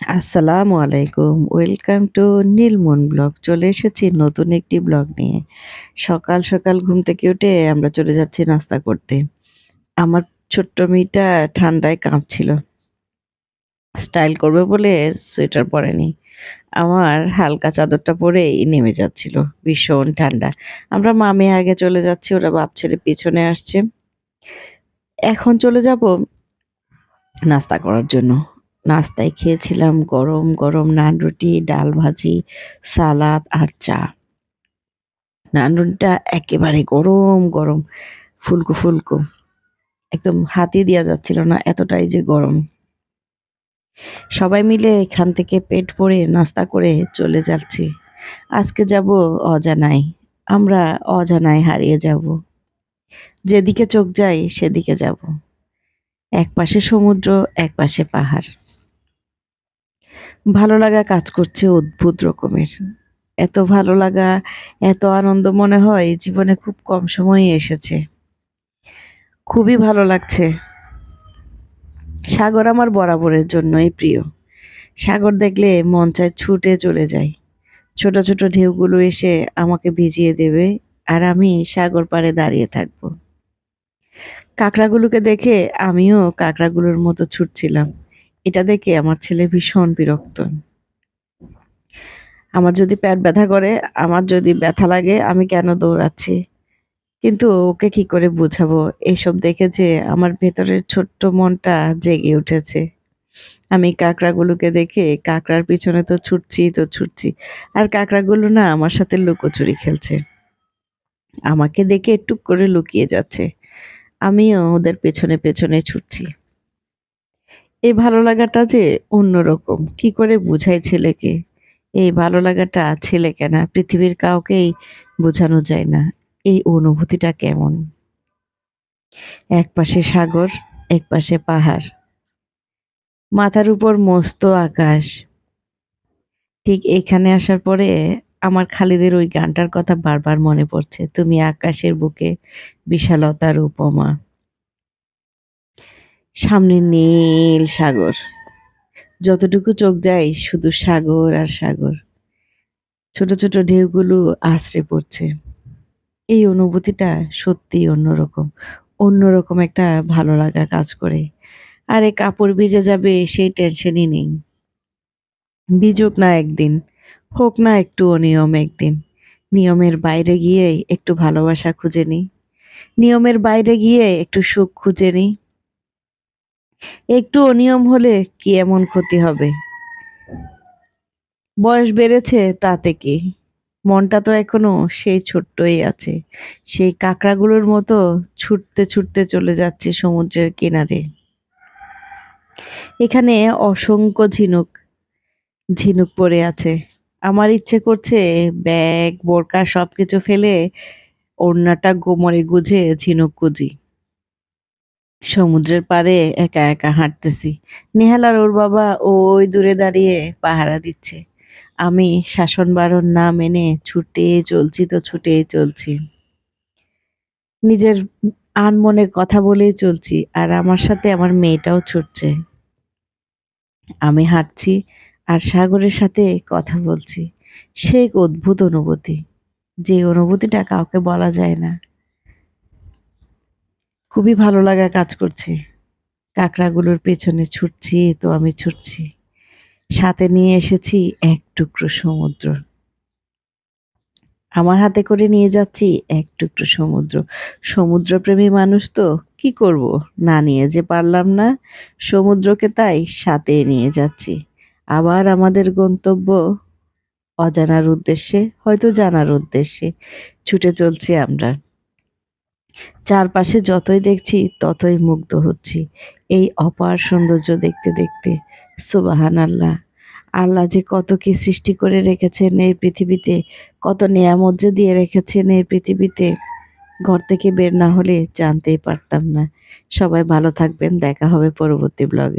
আসসালামু আলাইকুম। Welcome to Nilmon blog. চলে এসেছি নতুন একটি ব্লগ নিয়ে। সকাল, সকাল ঘুম থেকে উঠে আমরা চলে যাচ্ছি নাস্তা করতে। আমার ছোট্ট মেয়েটা ঠান্ডায় কাঁপছিল। স্টাইল করবে বলে সোয়েটার পরেনি। আমার হালকা চাদরটা পরেই নেমে যাচ্ছিল। ভীষণ ঠান্ডা। আমরা মা-মেয়ে আগে চলে যাচ্ছি, ওরা বাপ ছেলে পিছনে আসছে। এখন চলে যাব নাস্তা করার জন্য। নাস্তায় খেয়েছিলাম গরম, গরম নান রুটি, ডাল ভাজি, সালাদ আর চা। নান রুটিটা একেবারে গরম, গরম, ফুলকো, ফুলকো। একদম হাতই দেয়া যাচ্ছিল না, এতটাই যে গরম। সবাই মিলে এখান থেকে পেট ভরে নাস্তা করে চলে যাচ্ছি। আজকে যাব অজানায়। আমরা অজানায় হারিয়ে যাব। যেদিকে চোখ যায় সেদিকে যাব। একপাশে সমুদ্র, একপাশে পাহাড়। ভালো লাগা কাজ করছে অদ্ভুত রকমের। এত ভালো লাগা, এত আনন্দ মনে হয় জীবনে খুব কম সময়ে এসেছে। খুবই ভালো লাগছে। সাগর আমার বরাবরের জন্যই প্রিয়। সাগর দেখলে মন চায় ছুটে চলে যাই। ছোট, ছোট ঢেউগুলো এসে আমাকে ভিজিয়ে দেবে আর আমি সাগর পাড়ে দাঁড়িয়ে থাকব। কাঁকড়াগুলোকে দেখে আমিও কাঁকড়াগুলোর মতো ছুটছিলাম। এটা দেখে আমার ছেলে ভীষণ বিরক্ত। আমার যদি পেট ব্যথা করে, আমার যদি ব্যথা লাগে আমি কেন দৌড়াচ্ছি? কিন্তু ওকে কি করে বোঝাবো? এসব দেখে যে আমার ভেতরের ছোট্ট মনটা জেগে উঠেছে। আমি কাঁকড়াগুলোকে দেখে কাঁকড়ার পিছনে তো ছুটছি তো ছুটছি। আর কাঁকড়াগুলো না আমার সাথে লুকোচুরি খেলছে। আমাকে দেখে টুক করে লুকিয়ে যাচ্ছে। আমিও ওদের পেছনে, পেছনে ছুটছি। এই ভালো লাগাটা যে অন্যরকম। কি করে বুঝাই ছেলেকে? এই ভালো লাগাটা ছেলেকে না, পৃথিবীর কাউকেই বোঝানো যায় না। এই অনুভূতিটা কেমন? একপাশে সাগর, একপাশে পাহাড়। মাথার উপর মস্ত আকাশ। ঠিক এখানে আসার পরে আমার খালিদের ওই গানটার কথা বারবার মনে পড়ছে। তুমি আকাশের বুকে বিশালতার উপমা। সামনে নীল সাগর। যতটুকু চোখ যায় শুধু সাগর আর সাগর। ছোট, ছোট ঢেউগুলো আছড়ে পড়ছে। এই অনুভূতিটা সত্যিই অন্যরকম। অন্যরকম একটা ভালো লাগা কাজ করে। আরে কাপড় ভিজে যাবে সেই টেনশনই নেই। ভিজুক না একদিন, হোক না একটু অনিয়ম একদিন। নিয়মের বাইরে গিয়ে একটু ভালোবাসা খুঁজে নিই। নিয়মের বাইরে গিয়ে একটু সুখ খুঁজে নিই। একটু অনিয়ম হলে কি এমন ক্ষতি হবে? বয়স বেড়েছে তাতে কি? মনটা তো এখনো সেই ছোট্টই আছে। সেই কাঁকড়াগুলোর মতো ছুটতে, ছুটতে চলে যাচ্ছি সমুদ্রের কিনারে। এখানে অসংখ্য ঝিনুক, ঝিনুক পড়ে আছে। আমার ইচ্ছে করছে ব্যাগ, বোরকা সবকিছু ফেলে ওড়নাটা কোমরে গুঁজে ঝিনুক খুঁজি। সমুদ্রের পাড়ে একা, একা হাঁটতেছি। নেহাল আর ওর বাবা ওই দূরে দাঁড়িয়ে পাহারা দিচ্ছে। আমি শাসন বারণ না মেনে ছুটেই চলছি তো ছুটেই চলছি। নিজের আনমনে কথা বলেই চলছি। আর আমার সাথে আমার মেয়েটাও ছুটছে। আমি হাঁটছি আর সাগরের সাথে কথা বলছি। সে এক অদ্ভুত অনুভূতি। যে অনুভূতিটা কাউকে বলা যায় না। খুবই ভালো লাগা কাজ করছে। কাঁকড়াগুলোর পেছনে ছুটছি তো আমি ছুটছি। সাথে নিয়ে এসেছি এক টুকরো সমুদ্র। আমার হাতে করে নিয়ে যাচ্ছি এক টুকরো সমুদ্র। সমুদ্রপ্রেমী মানুষ তো কি করব? না নিয়ে যে পারলাম না। সমুদ্রকে তাই সাথে নিয়ে যাচ্ছি। আবার আমাদের গন্তব্য অজানার উদ্দেশ্যে, হয়তো জানার উদ্দেশ্যে ছুটে চলছি আমরা। চারপাশে যতই দেখছি ততই মুগ্ধ হচ্ছি। এই অপার সৌন্দর্য দেখতে, দেখতে। সুবহানাল্লাহ! আল্লাহ যে কত কি সৃষ্টি করে রেখেছেন এই পৃথিবীতে, কত নেয়ামত যে দিয়ে রেখেছেন এই পৃথিবীতে, ঘর থেকে বের না হলে জানতেই পারতাম না। সবাই ভালো থাকবেন। দেখা হবে পরবর্তী ব্লগে।